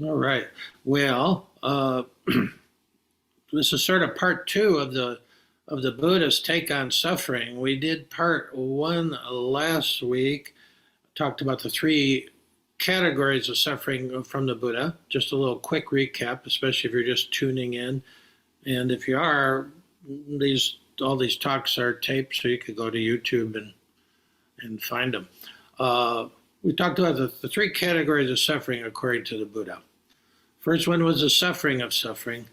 All right. Well, this is sort of part two of the Buddha's take on suffering. We did part one last week, talked about the three categories of suffering from the Buddha. Just a little quick recap, especially if you're just tuning in. And if you are, these all these talks are taped, so you could go to YouTube and find them. We talked about the three categories of suffering according to the Buddha. First one was the suffering of suffering,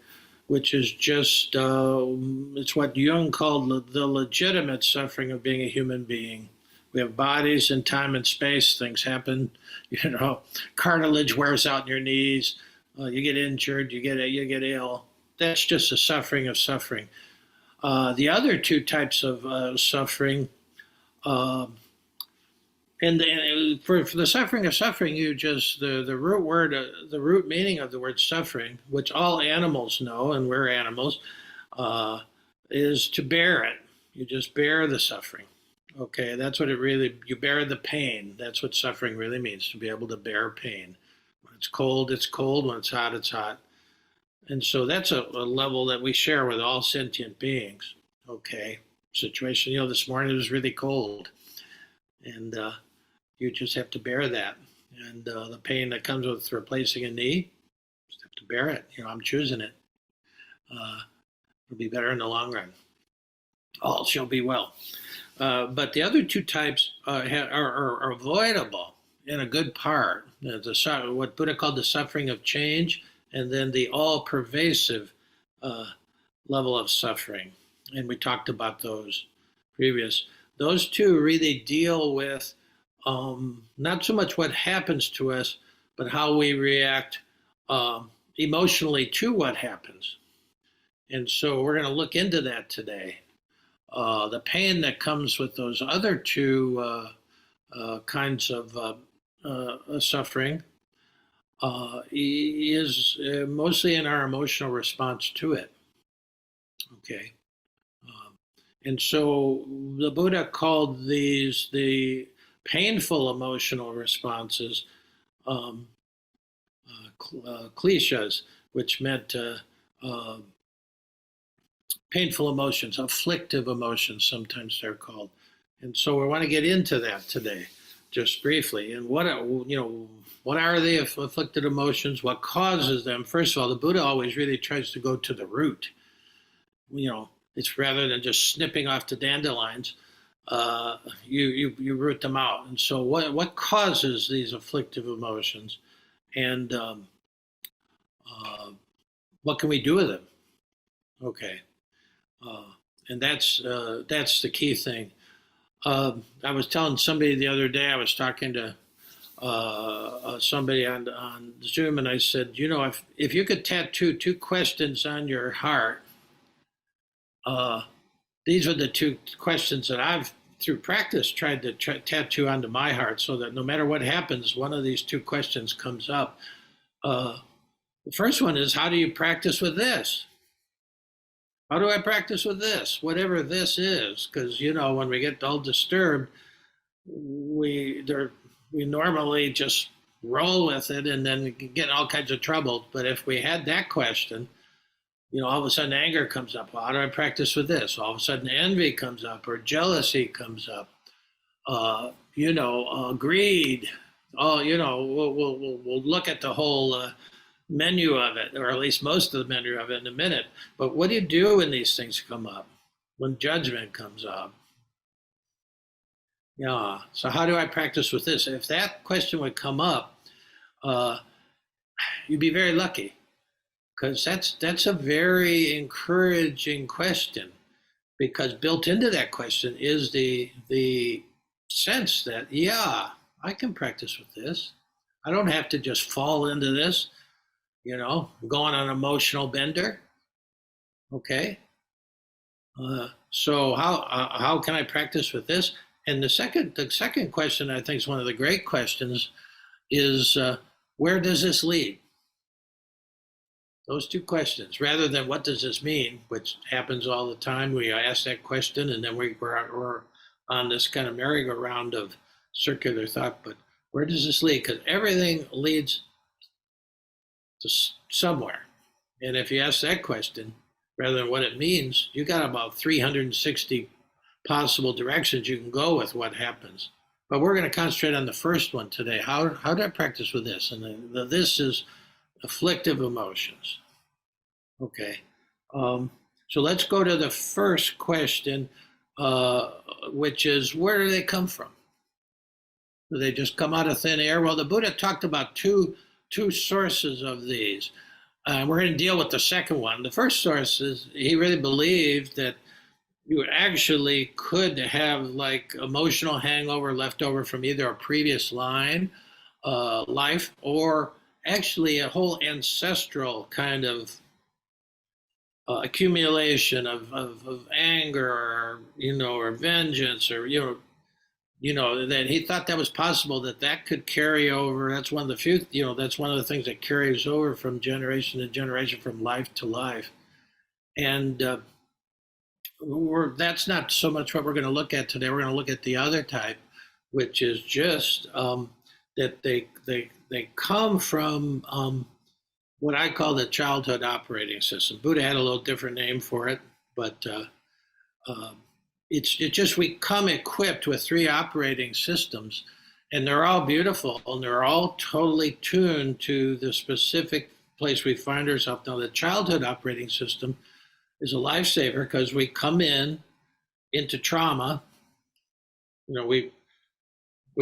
which is just, it's what Jung called the legitimate suffering of being a human being. We have bodies in time and space, things happen, you know, cartilage wears out in your knees, you get injured, you get ill. That's just the suffering of suffering. The other two types of suffering, uh, and for the suffering of suffering, you just the root word, the root meaning of the word suffering, which all animals know, and we're animals, uh, is to bear it. You just bear the suffering. Okay, that's what it really. You bear the pain. That's what suffering really means: to be able to bear pain. When it's cold, it's cold. When it's hot, it's hot. And so that's a level that we share with all sentient beings. Okay, situation. This morning it was really cold, and you just have to bear that. And the pain that comes with replacing a knee, just have to bear it. I'm choosing it. Uh, it'll be better in the long run. All shall be well. But the other two types are avoidable in a good part. What Buddha called the suffering of change, and then the all-pervasive uh, level of suffering. And we talked about those previous. Those two really deal with not so much what happens to us, but how we react emotionally to what happens. And so we're going to look into that today. The pain that comes with those other two kinds of suffering is mostly in our emotional response to it. Okay. Um, and so the Buddha called these the painful emotional responses um, kleshas, which meant uh, painful emotions, afflictive emotions, sometimes they're called. And so we want to get into that today, just briefly. And what are the afflicted emotions? What causes them? First of all, the Buddha always really tries to go to the root. It's rather than just snipping off the dandelions, you root them out. And so, what causes these afflictive emotions, and uh, what can we do with them? Okay, uh, and that's the key thing. I was telling somebody the other day. I was talking to somebody on Zoom, and I said, if you could tattoo two questions on your heart, uh, these are the two questions that I've, through practice, tried to tattoo onto my heart, so that no matter what happens, one of these two questions comes up. Uh, the first one is, how do you practice with this? How do I practice with this? Whatever this is, because when we get all disturbed, we normally just roll with it and then get in all kinds of trouble. But if we had that question, all of a sudden anger comes up. Well, how do I practice with this? All of a sudden envy comes up, or jealousy comes up. Greed. Oh, we'll look at the whole menu of it, or at least most of the menu of it in a minute. But what do you do when these things come up? When judgment comes up? Yeah. So how do I practice with this? If that question would come up, uh, you'd be very lucky, because that's a very encouraging question, because built into that question is the sense that, yeah, I can practice with this. I don't have to just fall into this, go on an emotional bender. Okay. So how can I practice with this? And the second question, I think, is one of the great questions, is where does this lead? Those two questions, rather than what does this mean, which happens all the time. We ask that question, and then we're on this kind of merry-go-round of circular thought. But where does this lead? Because everything leads to somewhere. And if you ask that question, rather than what it means, you got about 360 possible directions you can go with what happens. But we're going to concentrate on the first one today. How do I practice with this? And this is afflictive emotions. Okay. Um, so let's go to the first question, which is where do they come from? Do they just come out of thin air? Well, the Buddha talked about two sources of these. We're going to deal with the second one. The first source is he really believed that you actually could have like emotional hangover left over from either a previous life, or actually a whole ancestral kind of accumulation of anger, or or vengeance, or that he thought that was possible, that could carry over. That's one of the few, that's one of the things that carries over from generation to generation, from life to life. And that's not so much what we're going to look at today. We're going to look at the other type, which is just that they come from what I call the childhood operating system. Buddha had a little different name for it, but it's just we come equipped with three operating systems, and they're all beautiful, and they're all totally tuned to the specific place we find ourselves. Now, the childhood operating system is a lifesaver because we come into trauma. We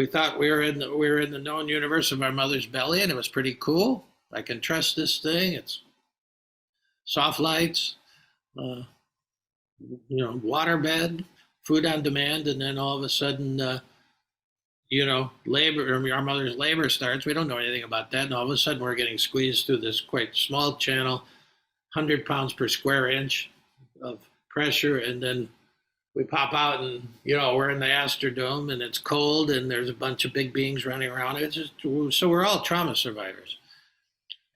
thought we were in the known universe of our mother's belly, and it was pretty cool. I can trust this thing. It's soft lights, waterbed, food on demand, and then all of a sudden, labor, or our mother's labor starts. We don't know anything about that, and all of a sudden we're getting squeezed through this quite small channel, 100 pounds per square inch of pressure, and then we pop out, and we're in the Astrodome, and it's cold, and there's a bunch of big beings running around. So we're all trauma survivors.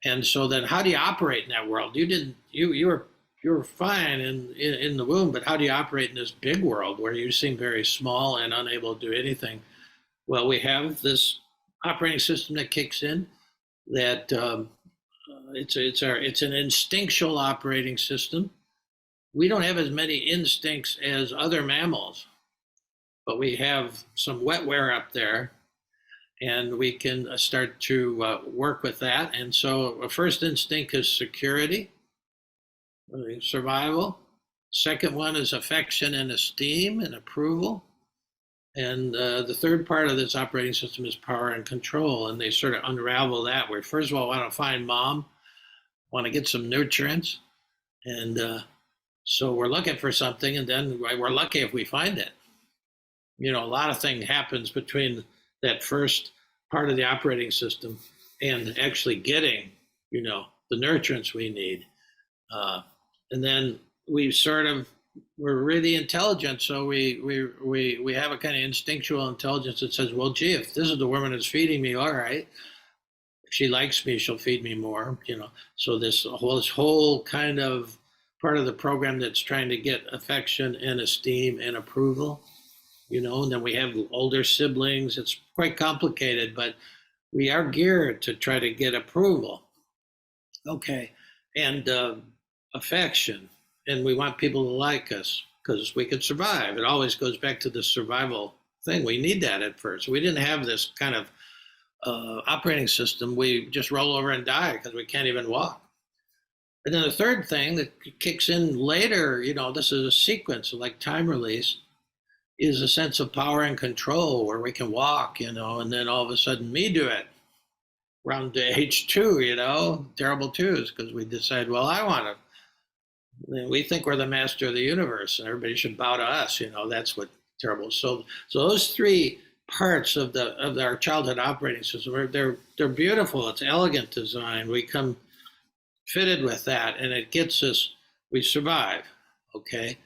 And so then, how do you operate in that world? You were fine in the womb, but how do you operate in this big world where you seem very small and unable to do anything? Well, we have this operating system that kicks in. That it's an instinctual operating system. We don't have as many instincts as other mammals, but we have some wetware up there, and we can start to work with that. And so a first instinct is security, survival. Second one is affection and esteem and approval. And the third part of this operating system is power and control. And they sort of unravel that, where first of all, I want to find mom, want to get some nutrients. And so we're looking for something, and then we're lucky if we find it. A lot of things happens between that first part of the operating system and actually getting, the nutrients we need. And then we're really intelligent, so we have a kind of instinctual intelligence that says, well, gee, if this is the woman that's feeding me, all right. If she likes me, she'll feed me more, So this whole kind of part of the program that's trying to get affection and esteem and approval. And then we have older siblings. It's quite complicated, but we are geared to try to get approval. Okay. And affection. And we want people to like us because we could survive. It always goes back to the survival thing. We need that at first. We didn't have this kind of operating system. We just roll over and die because we can't even walk. And then the third thing that kicks in later, this is a sequence, like time release, is a sense of power and control where we can walk, and then all of a sudden me do it. Around to age 2, terrible twos, because we decide, well, I want to. We think we're the master of the universe and everybody should bow to us, that's what terrible. So those three parts of our childhood operating system, they're beautiful. It's elegant design. We come fitted with that, and it gets us, we survive. Okay.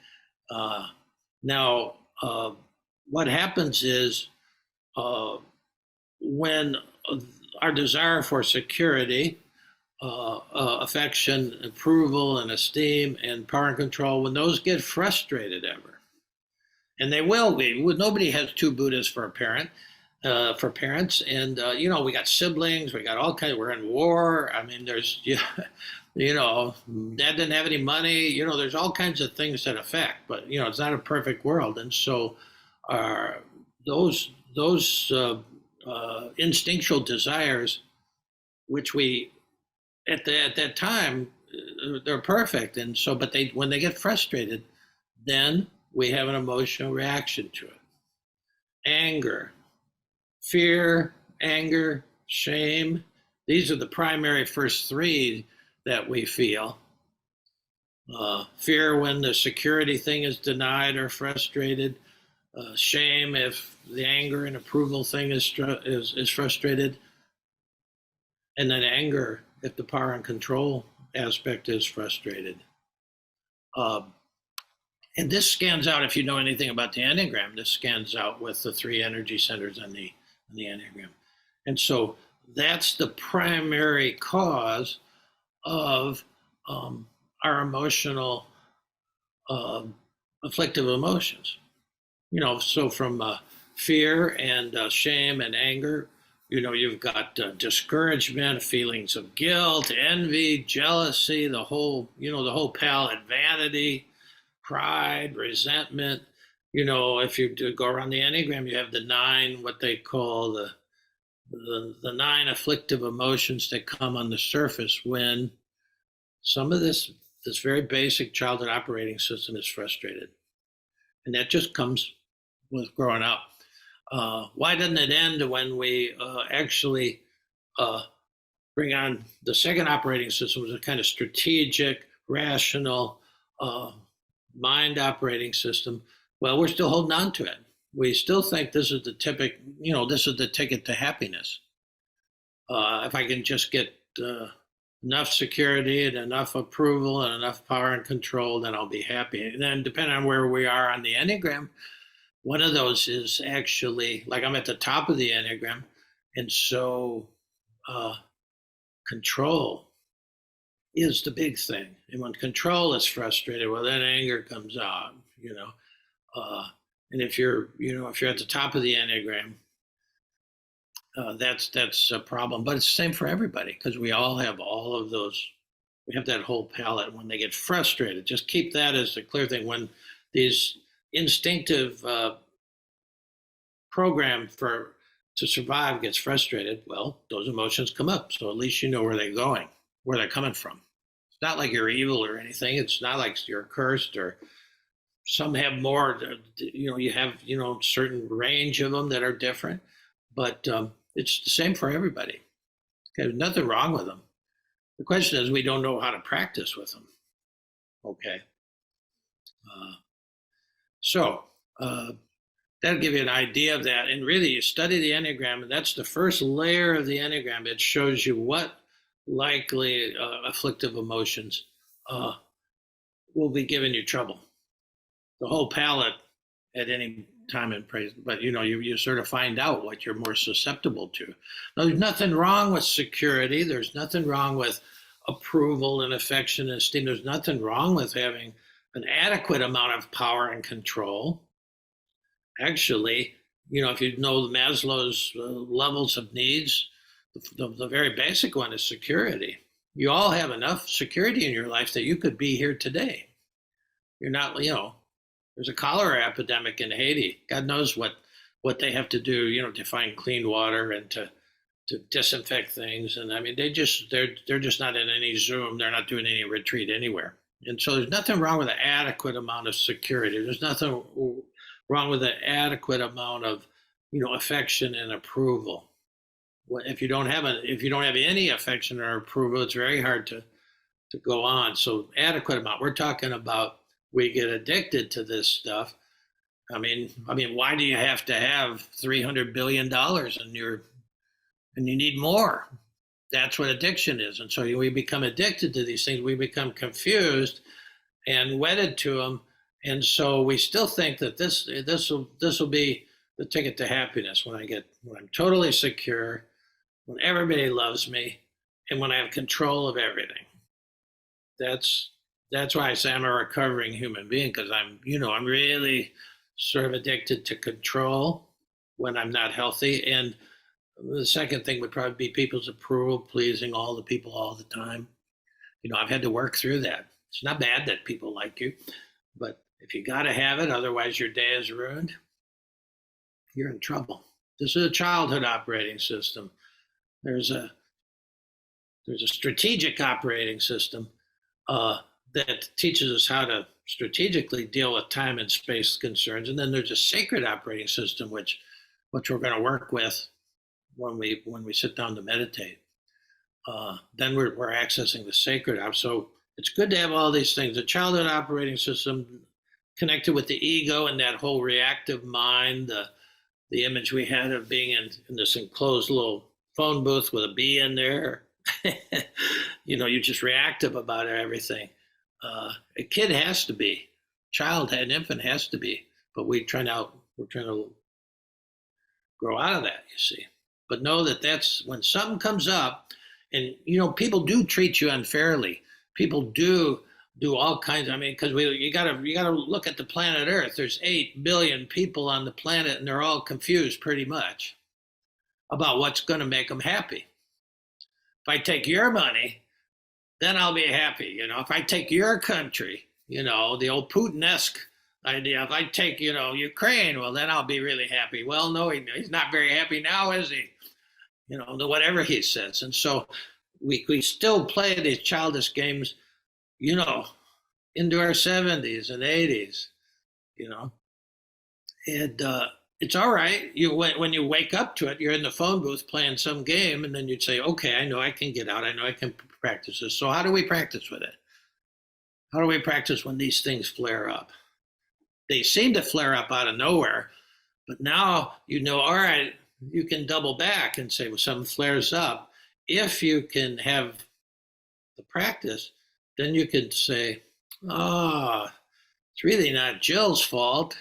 Now, what happens is when our desire for security, affection, approval, and esteem, and power and control, when those get frustrated ever, and they will be, nobody has two Buddhas for a parent. for parents. And we got siblings, we got all kinds. We're in war. I mean, there's dad didn't have any money. There's all kinds of things that affect. But it's not a perfect world, and so uh, those instinctual desires, which we at that time they're perfect, and so but they when they get frustrated, then we have an emotional reaction to it. Anger, fear, anger, shame. These are the primary first three that we feel. Fear when the security thing is denied or frustrated. Shame if the anger and approval thing is frustrated, and then anger if the power and control aspect is frustrated. Uh, and this scans out if you know anything about the Enneagram. This scans out with the three energy centers on the Enneagram, and so that's the primary cause of our emotional uh, afflictive emotions. So from fear and shame and anger, you've got discouragement, feelings of guilt, envy, jealousy, the whole palette, vanity, pride, resentment. If you go around the Enneagram, you have the nine, what they call the nine afflictive emotions that come on the surface when some of this very basic childhood operating system is frustrated, and that just comes with growing up. Why doesn't it end when we actually uh, bring on the second operating system, which is a kind of strategic, rational uh, mind operating system? Well, we're still holding on to it. We still think this is the this is the ticket to happiness. If I can just get enough security and enough approval and enough power and control, then I'll be happy. And then, depending on where we are on the Enneagram, one of those is actually like I'm at the top of the Enneagram. And so uh, control is the big thing. And when control is frustrated, well, then anger comes out. Uh, and if you're at the top of the Enneagram, that's a problem. But it's the same for everybody because we all have all of those. We have that whole palette. When they get frustrated, just keep that as the clear thing. When these instinctive program for to survive gets frustrated, well, those emotions come up. So at least you know where they're going, where they're coming from. It's not like you're evil or anything. It's not like you're cursed or some have more. You have certain range of them that are different, but it's the same for everybody. Okay, there's nothing wrong with them. The question is we don't know how to practice with them. Okay, uh, so that'll give you an idea of that. And really, you study the Enneagram, and that's the first layer of the Enneagram. It shows you what likely afflictive emotions uh, will be giving you trouble. The whole palette at any time in praise, but you sort of find out what you're more susceptible to. Now, there's nothing wrong with security. There's nothing wrong with approval and affection and esteem. There's nothing wrong with having an adequate amount of power and control. Actually, if you know Maslow's levels of needs, the very basic one is security. You all have enough security in your life that you could be here today. You're not, there's a cholera epidemic in Haiti. God knows what they have to do, to find clean water and to disinfect things. And I mean, they're just not in any Zoom. They're not doing any retreat anywhere. And so there's nothing wrong with an adequate amount of security. There's nothing wrong with an adequate amount of affection and approval. If you don't have any affection or approval, it's very hard to go on. So adequate amount. We're talking about we get addicted to this stuff. I mean, why do you have to have $300 billion in your and you need more? That's what addiction is. And so we become addicted to these things. We become confused and wedded to them. And so we still think that this will be the ticket to happiness when I'm totally secure, when everybody loves me, and when I have control of everything. That's that's why I say I'm a recovering human being because I'm really sort of addicted to control when I'm not healthy. And the second thing would probably be people's approval, pleasing all the people all the time. I've had to work through that. It's not bad that people like you, but if you got to have it, otherwise your day is ruined, you're in trouble. This is a childhood operating system. There's a there's a strategic operating system uh, that teaches us how to strategically deal with time and space concerns, and then there's a sacred operating system which we're going to work with when we sit down to meditate. Then we're accessing the sacred. So it's good to have all these things. The childhood operating system connected with the ego and that whole reactive mind, the image we had of being in this enclosed little phone booth with a bee in there. You're just reactive about everything. A kid has to be, an infant has to be, but we're trying to grow out of that, you see. But know that that's when something comes up, and people do treat you unfairly. People do all kinds. I mean, because you gotta look at the planet Earth. There's 8 billion people on the planet, and they're all confused pretty much about what's going to make them happy. If I take your money, then I'll be happy. If I take your country, the old Putin-esque idea. If I take, Ukraine, well, then I'll be really happy. Well, no, he's not very happy now, is he? Whatever he says. And so we still play these childish games, into our 70s and 80s, you know. And it's all right. When you wake up to it, you're in the phone booth playing some game, and then you'd say, "Okay, I know I can get out. I know I can practice this." So how do we practice with it? How do we practice when these things flare up? They seem to flare up out of nowhere, but now all right, you can double back and say, well, something flares up. If you can have the practice, then you could say, oh, it's really not Jill's fault.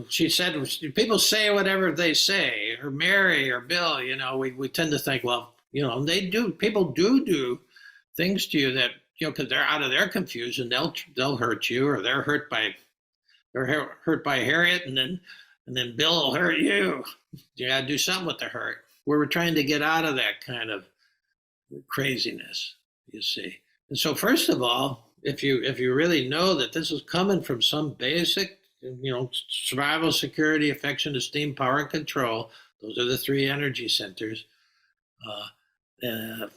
She said, people say whatever they say, or Mary or Bill, we tend to think, well, people do things to you that, because they're out of their confusion, they'll hurt you, or they're hurt by Harriet, and then Bill will hurt you. You got to do something with the hurt. We're trying to get out of that kind of craziness, you see. And so, first of all, if you really know that this is coming from some basic, survival, security, affection, esteem, power, and control, those are the three energy centers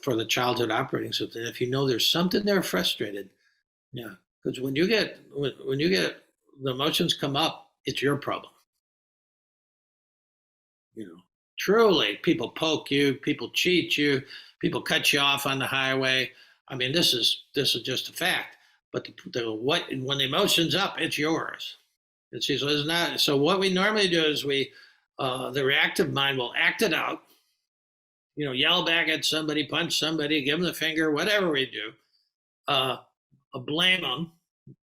for the childhood operating system. If you know there's something there frustrated, yeah, because when you get the emotions come up, it's your problem. Truly, people poke you, people cheat you, people cut you off on the highway. I mean, this is just a fact. But when the emotion's up, it's yours. And see, so it's not. So what we normally do is the reactive mind will act it out. Yell back at somebody, punch somebody, give them the finger, whatever we do. Blame them.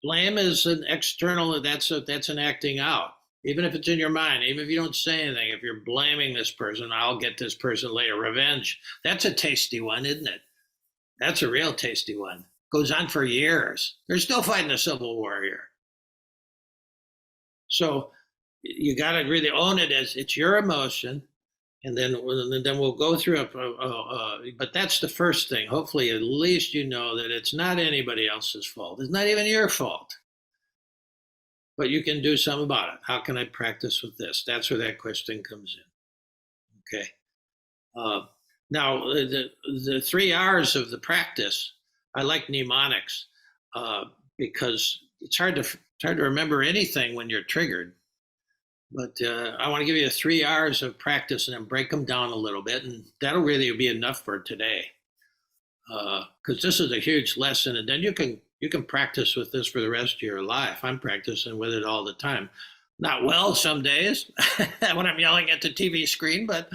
Blame is an external. That's an acting out. Even if it's in your mind, even if you don't say anything, if you're blaming this person, I'll get this person later. Revenge. That's a tasty one, isn't it? That's a real tasty one. Goes on for years. They're still fighting a civil war here. So you got to really own it as it's your emotion, and then we'll go through it. But that's the first thing. Hopefully, at least you know that it's not anybody else's fault. It's not even your fault. But you can do something about it. How can I practice with this? That's where that question comes in. Okay. Now, the 3 hours of the practice, I like mnemonics because it's hard to remember anything when you're triggered. But I want to give you 3 hours of practice and then break them down a little bit, and that'll really be enough for today. Because this is a huge lesson, and then you can practice with this for the rest of your life. I'm practicing with it all the time. Not well some days when I'm yelling at the TV screen, but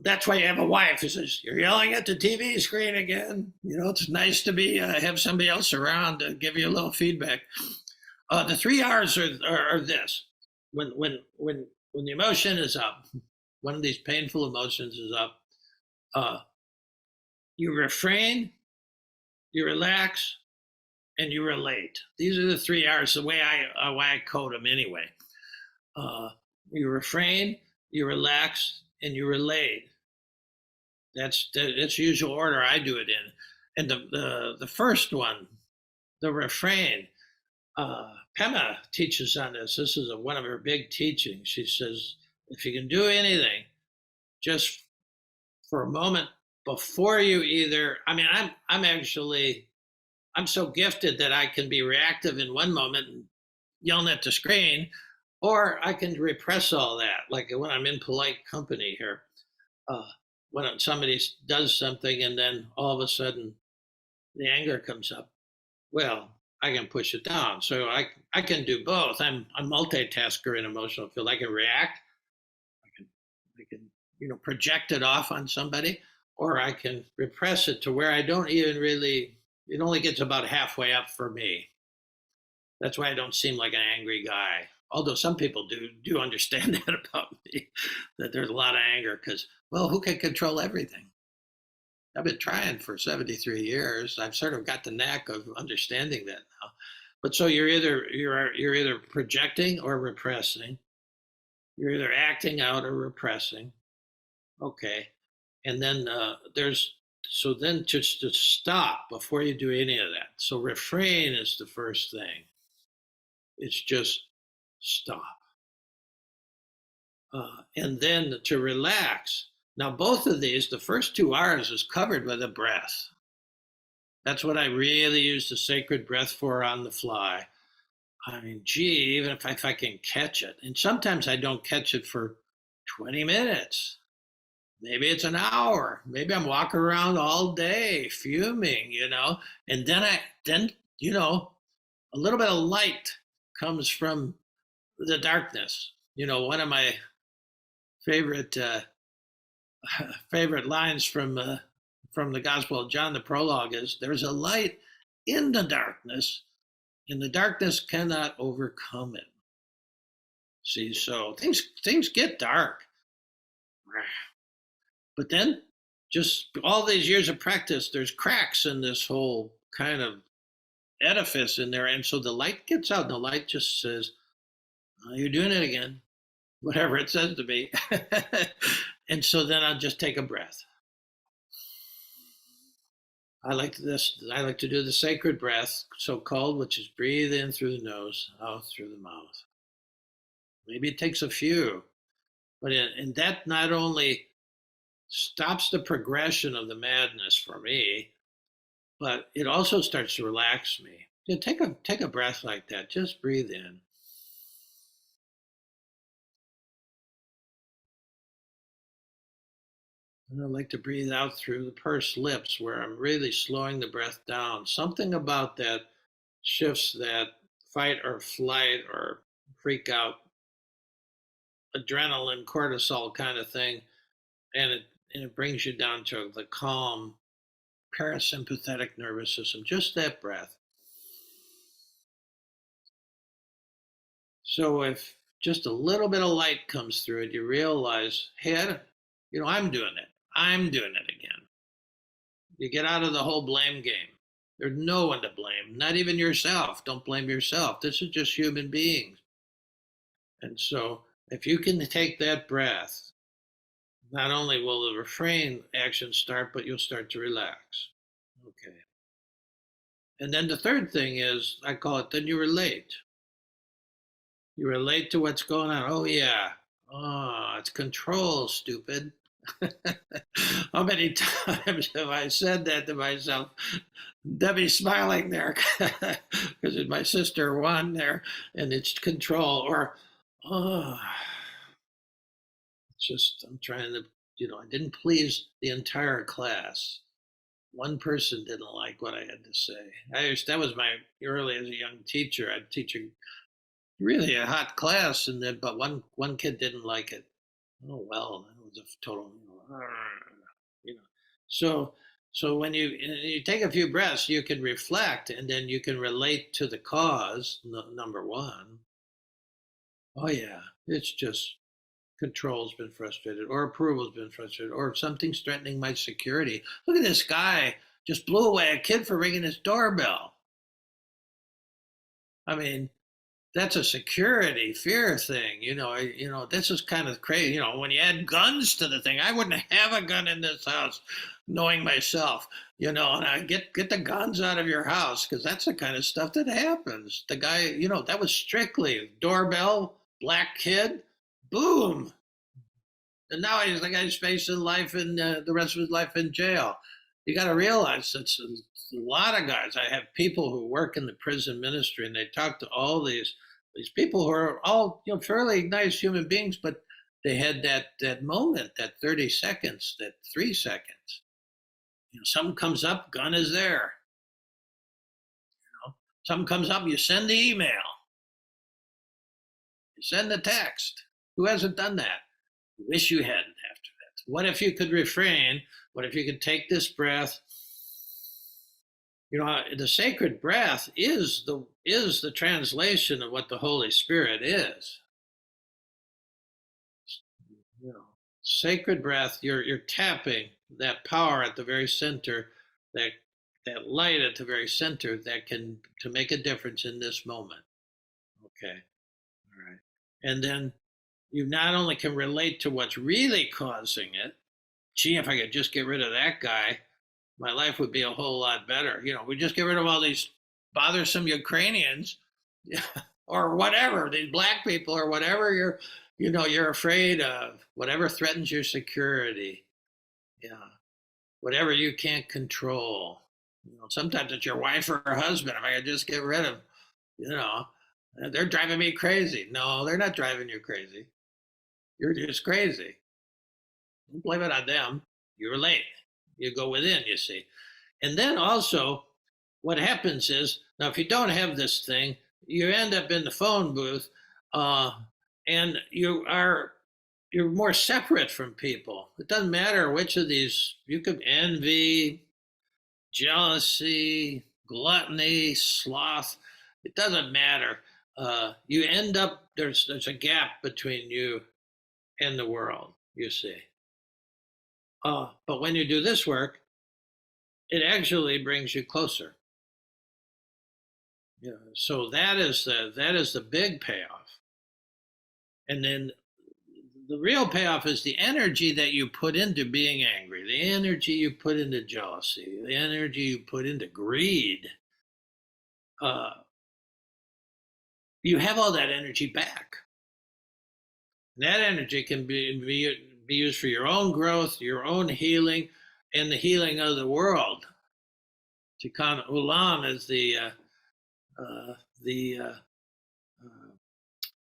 that's why you have a wife who says, "You're yelling at the TV screen again." It's nice to have somebody else around to give you a little feedback. The 3 hours are this: when the emotion is up, one of these painful emotions is up. You refrain, you relax, and you relate. These are the 3 hours, the way I code them anyway. You refrain, you relax, and you relate. That's the usual order I do it in. And the first one, the refrain, Pema teaches on this. This is one of her big teachings. She says, if you can do anything, just for a moment before you either, I mean, I'm so gifted that I can be reactive in one moment and yelling at the screen, or I can repress all that. Like when I'm in polite company here, uh, when somebody does something and then all of a sudden the anger comes up. Well, I can push it down. So I can do both. I'm a multitasker in emotional field. I can react. I can I can project it off on somebody, or I can repress it to where I don't even really. It only gets about halfway up for me. That's why I don't seem like an angry guy. Although some people do understand that about me, that there's a lot of anger because, well, who can control everything? I've been trying for 73 years. I've sort of got the knack of understanding that now. But so you're either projecting or repressing. You're either acting out or repressing. Okay, and then there's so then just to stop before you do any of that. So refrain is the first thing. It's just stop. And then to relax. Now, both of these, the first 2 hours is covered by the breath. That's what I really use the sacred breath for on the fly. I mean, gee, even if I can catch it. And sometimes I don't catch it for 20 minutes. Maybe it's an hour. Maybe I'm walking around all day fuming. And then a little bit of light comes from the darkness. One of my favorite favorite lines from the Gospel of John, the prologue is, "There's a light in the darkness, and the darkness cannot overcome it." See, so things get dark, but then just all these years of practice, there's cracks in this whole kind of edifice in there, and so the light gets out, and the light just says, "Oh, you're doing it again," whatever it says to me. And so then I'll just take a breath. I like to do the sacred breath, so called, which is breathe in through the nose, out through the mouth. Maybe it takes a few, but and that not only stops the progression of the madness for me, but it also starts to relax me. Take a breath like that. Just breathe in. And I like to breathe out through the pursed lips, where I'm really slowing the breath down. Something about that shifts that fight or flight or freak out adrenaline, cortisol kind of thing, and it brings you down to the calm parasympathetic nervous system. Just that breath. So if just a little bit of light comes through it, you realize, hey, I'm doing it. I'm doing it again. You get out of the whole blame game. There's no one to blame, not even yourself. Don't blame yourself. This is just human beings. And so if you can take that breath, not only will the refrain action start, but you'll start to relax. Okay. And then the third thing is, I call it, then you relate. You relate to what's going on. Oh, yeah. Oh, it's control, stupid. How many times have I said that to myself? Debbie's smiling there because it's my sister one there, and it's control. Or, oh, it's just, I'm trying to, I didn't please the entire class. One person didn't like what I had to say. That was my early as a young teacher. I'd teach really a hot class, and then but one kid didn't like it. Oh well, that was a total, you know. So when you take a few breaths, you can reflect, and then you can relate to the cause. Number one, oh yeah, it's just control's been frustrated, or approval's been frustrated, or something's threatening my security. Look at this guy just blew away a kid for ringing his doorbell. I mean, that's a security fear thing. This is kind of crazy. When you add guns to the thing, I wouldn't have a gun in this house, knowing myself. And I get the guns out of your house because that's the kind of stuff that happens. The guy, that was strictly doorbell, black kid, boom, and now he's the guy's facing life in the rest of his life in jail. You got to realize it's a lot of guys. I have people who work in the prison ministry, and they talk to all these people who are all fairly nice human beings, but they had that moment, that 30 seconds, that 3 seconds. Something comes up, gun is there. Something comes up, you send the email, you send the text. Who hasn't done that? Wish you hadn't after that. What if you could refrain? What if you could take this breath? The sacred breath is the translation of what the Holy Spirit is. You know, Sacred breath. You're tapping that power at the very center, that that light at the very center that can to make a difference in this moment. Okay, all right, and then you not only can relate to what's really causing it. Gee, if I could just get rid of that guy, my life would be a whole lot better. We just get rid of all these bothersome Ukrainians or whatever, these black people or whatever you're afraid of, whatever threatens your security. Yeah. Whatever you can't control. Sometimes it's your wife or husband. If I could just get rid of, you know, they're driving me crazy. No, they're not driving you crazy. You're just crazy. Don't blame it on them. You relate. You go within, you see. And then also, what happens is now, if you don't have this thing, you end up in the phone booth, uh, and you're more separate from people. It doesn't matter which of these you could envy, jealousy, gluttony, sloth. It doesn't matter. You end up there's a gap between you and the world. You see. But when you do this work, it actually brings you closer. So that is the big payoff. And then the real payoff is the energy that you put into being angry, the energy you put into jealousy, the energy you put into greed. Uh, you have all that energy back. And that energy can be used for your own growth, your own healing, and the healing of the world. Tikkun Olam is the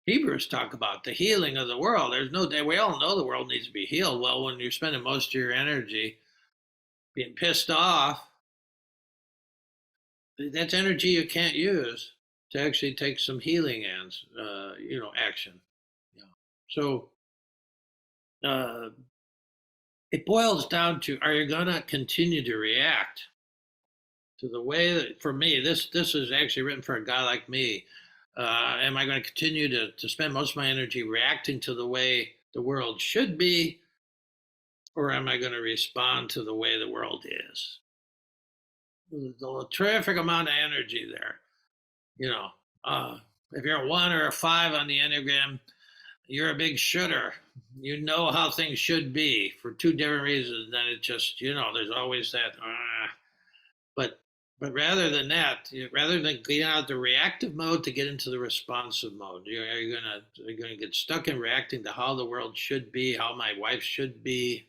Hebrews talk about the healing of the world. There's no day. We all know the world needs to be healed. Well, when you're spending most of your energy being pissed off, that's energy you can't use to actually take some healing action. Yeah. So uh, it boils down to: are you gonna continue to react to the way that? For me, this is actually written for a guy like me. Am I going to continue to spend most of my energy reacting to the way the world should be, or am I going to respond to the way the world is? There's a terrific amount of energy there. You know, if you're a 1 or a 5 on the Enneagram, you're a big should'er. You know how things should be for two different reasons. Then it just, there's always that. But but rather than that, rather than getting out of the reactive mode to get into the responsive mode, are you gonna get stuck in reacting to how the world should be, how my wife should be,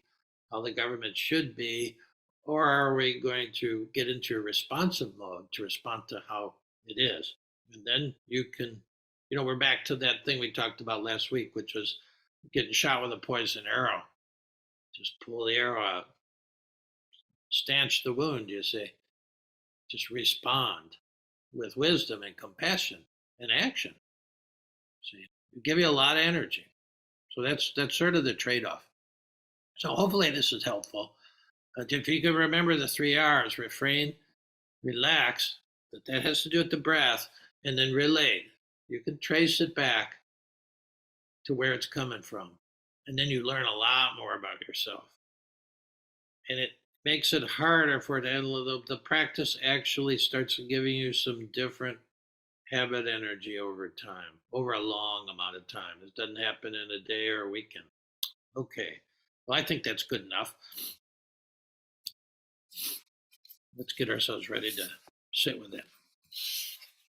how the government should be, or are we going to get into a responsive mode to respond to how it is? And then you can, we're back to that thing we talked about last week, which was getting shot with a poison arrow. Just pull the arrow out, stanch the wound, you see. Just respond with wisdom and compassion and action. See, it give you a lot of energy. So that's sort of the trade-off. So hopefully this is helpful. If you can remember the 3 R's: refrain, relax, that has to do with the breath, and then relate. You can trace it back to where it's coming from. And then you learn a lot more about yourself. And it makes it harder for it. The practice actually starts giving you some different habit energy over time, over a long amount of time. This doesn't happen in a day or a weekend. Okay. Well, I think that's good enough. Let's get ourselves ready to sit with it.